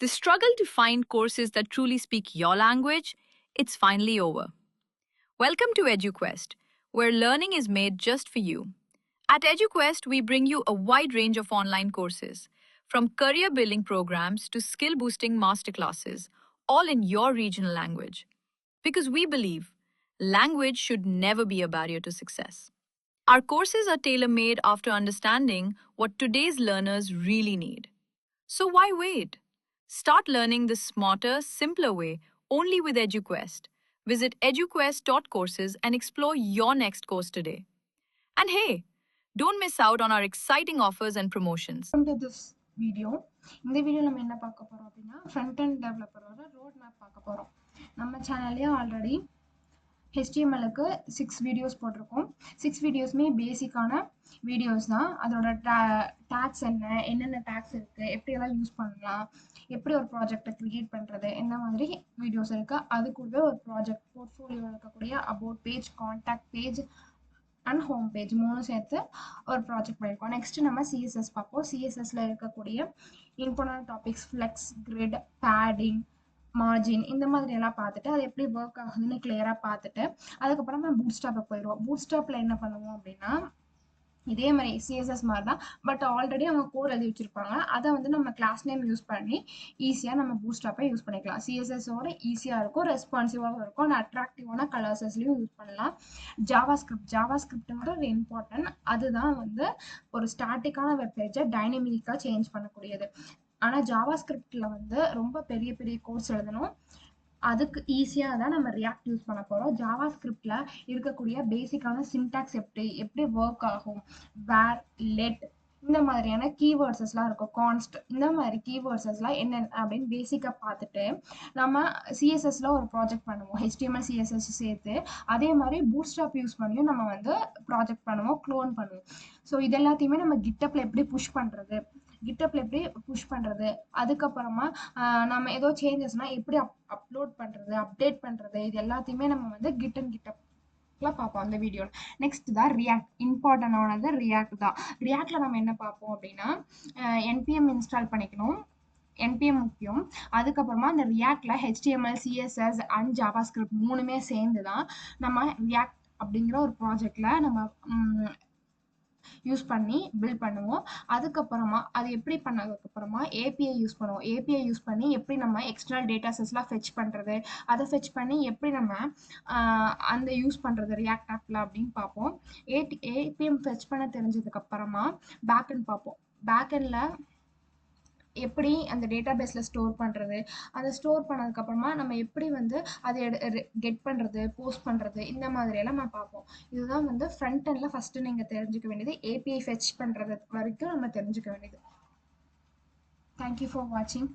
The struggle to find courses that truly speak your language, it's finally over. Welcome to EduQuest, where learning is made just for you. At EduQuest, we bring you a wide range of online courses, from career building programs to skill boosting masterclasses, all in your regional language. Because we believe language should never be a barrier to success. Our courses are tailor made after understanding what today's learners really need. So why wait? Start learning the smarter, simpler way only with EduQuest. Visit eduquest.courses and explore your next course today. And hey, don't miss out on our exciting offers and promotions. Welcome to this video. இந்த video நம்ம என்ன பார்க்க போறோம் அப்படின்னா front and டெவலப்பரோட road map பார்க்க போறோம். நம்ம சேனல்லே ஆல்ரெடி HTML-க்கு 6 வீடியோஸ் போட்டிருக்கோம். 6 வீடியோஸ்மே பேசிக்கான வீடியோஸ் தான். அதோட டேக்ஸ் என்னென்ன டேக்ஸ் இருக்கு, எப்படியெல்லாம் யூஸ் பண்ணலாம், எப்படி ஒரு ப்ராஜெக்டை கிரியேட் பண்ணுறது, இந்த மாதிரி வீடியோஸ் இருக்கு. அது கூடவே ஒரு ப்ராஜெக்ட் போர்ட்ஃபோலியோ இருக்கக்கூடிய about page, contact page and home page மூணும் சேர்த்து ஒரு ப்ராஜெக்ட் பண்ணியிருக்கோம். நெக்ஸ்ட் நம்ம சிஎஸ்எஸ் பார்ப்போம். சிஎஸ்எஸ்ல இருக்கக்கூடிய important topics flex, grid, padding, margin இந்த மாதிரி எல்லாம் பார்த்துட்டு அது எப்படி ஒர்க் ஆகுதுன்னு கிளியராக பார்த்துட்டு அதுக்கப்புறம் நம்ம பூட் ஸ்டாப்பை போயிடுவோம். பூட் ஸ்டாப்பில் என்ன பண்ணுவோம் அப்படின்னா இதே மாதிரி சிஎஸ்எஸ் மாதிரி தான், பட் ஆல்ரெடி அவங்க கோட் எழுதி வச்சிருப்பாங்க. அதை வந்து நம்ம கிளாஸ் நேம் யூஸ் பண்ணி ஈஸியாக நம்ம பூட் ஸ்டாப்பை யூஸ் பண்ணிக்கலாம். சிஎஸ்எஸோட ஈஸியாக இருக்கும், ரெஸ்பான்சிவாகவும் இருக்கும், அண்ட் அட்ராக்டிவான கலர்ஸஸ்லையும் யூஸ் பண்ணலாம். ஜாவா ஸ்கிரிப்ட்ன்றது இம்பார்ட்டன்ட். அதுதான் வந்து ஒரு ஸ்டாட்டிக்கான வெப்பேஜை டைனமிக்காக சேஞ்ச் பண்ணக்கூடியது. ஆனால் ஜாவா ஸ்கிரிப்டில் வந்து ரொம்ப பெரிய பெரிய கோர்ஸ் எழுதணும். அதுக்கு ஈஸியாக தான் நம்ம ரியாக்ட் யூஸ் பண்ண போகிறோம். ஜாவா ஸ்கிரிப்டில் இருக்கக்கூடிய பேசிக்கான சின்டாக்ஸ் எப்படி ஒர்க் ஆகும், வேர், லெட் இந்த மாதிரியான கீவேர்ட்ஸஸ்லாம் இருக்கும், கான்ஸ்ட் இந்த மாதிரி கீவேர்ட்ஸஸ்லாம் என்னென்ன அப்படின்னு பேசிக்காக பார்த்துட்டு நம்ம சிஎஸ்எஸ்ல ஒரு ப்ராஜெக்ட் பண்ணுவோம். HTML சிஎஸ்எஸ் சேர்த்து அதே மாதிரி பூட் ஸ்டாப் யூஸ் பண்ணியும் நம்ம வந்து ப்ராஜெக்ட் பண்ணுவோம், க்ளோன் பண்ணுவோம். ஸோ இது எல்லாத்தையுமே நம்ம கிட்டப்பில் எப்படி புஷ் பண்ணுறது, அதுக்கப்புறமா நம்ம ஏதோ சேஞ்சஸ்னால் எப்படி அப்லோட் பண்ணுறது, அப்டேட் பண்ணுறது, இது எல்லாத்தையுமே நம்ம வந்து கிட்டப்லாம் பார்ப்போம் அந்த வீடியோவில். நெக்ஸ்ட் தான் ரியாக்ட். இம்பார்ட்டண்டானது ரியாக்ட் தான். ரியாக்டில் நம்ம என்ன பார்ப்போம் அப்படின்னா NPM இன்ஸ்டால் பண்ணிக்கணும். NPM முக்கியம். அதுக்கப்புறமா அந்த ரியாக்டில் HTML, CSS and Java script மூணுமே சேர்ந்து தான் நம்ம ரியாக்ட் அப்படிங்கிற ஒரு ப்ராஜெக்டில் நம்ம யூஸ் பண்ணி பில்ட் பண்ணுவோம். அதுக்கப்புறமா அது எப்படி பண்ணதுக்கப்புறமா ஏபிஐ யூஸ் பண்ணுவோம். ஏபிஐ யூஸ் பண்ணி எப்படி நம்ம எக்ஸ்டர்னல் டேட்டாஸஸ்லாம் ஃபெச் பண்ணுறது, அதை ஃபெச் பண்ணி எப்படி நம்ம அந்த யூஸ் பண்ணுறது ரியாக்ட் ஆப்பில் அப்படின்னு பார்ப்போம். ஏபிஎம் ஃபெச் பண்ண தெரிஞ்சதுக்கப்புறமா பேக்கெண்ட் பார்ப்போம். பேக்கெண்டில் எப்படி அந்த டேட்டா பேஸில் ஸ்டோர் பண்ணுறது, அதை ஸ்டோர் பண்ணதுக்கப்புறமா நம்ம எப்படி வந்து அதை கெட் பண்ணுறது, போஸ்ட் பண்ணுறது, இந்த மாதிரியெல்லாம் நம்ம பார்ப்போம். இதுதான் வந்து ஃப்ரண்ட் எண்டில் ஃபஸ்ட்டு நீங்கள் தெரிஞ்சுக்க வேண்டியது. ஏபிஐ ஃபெச் பண்ணுறது வரைக்கும் நம்ம தெரிஞ்சுக்க வேண்டியது. தேங்க்யூ ஃபார் வாட்சிங்.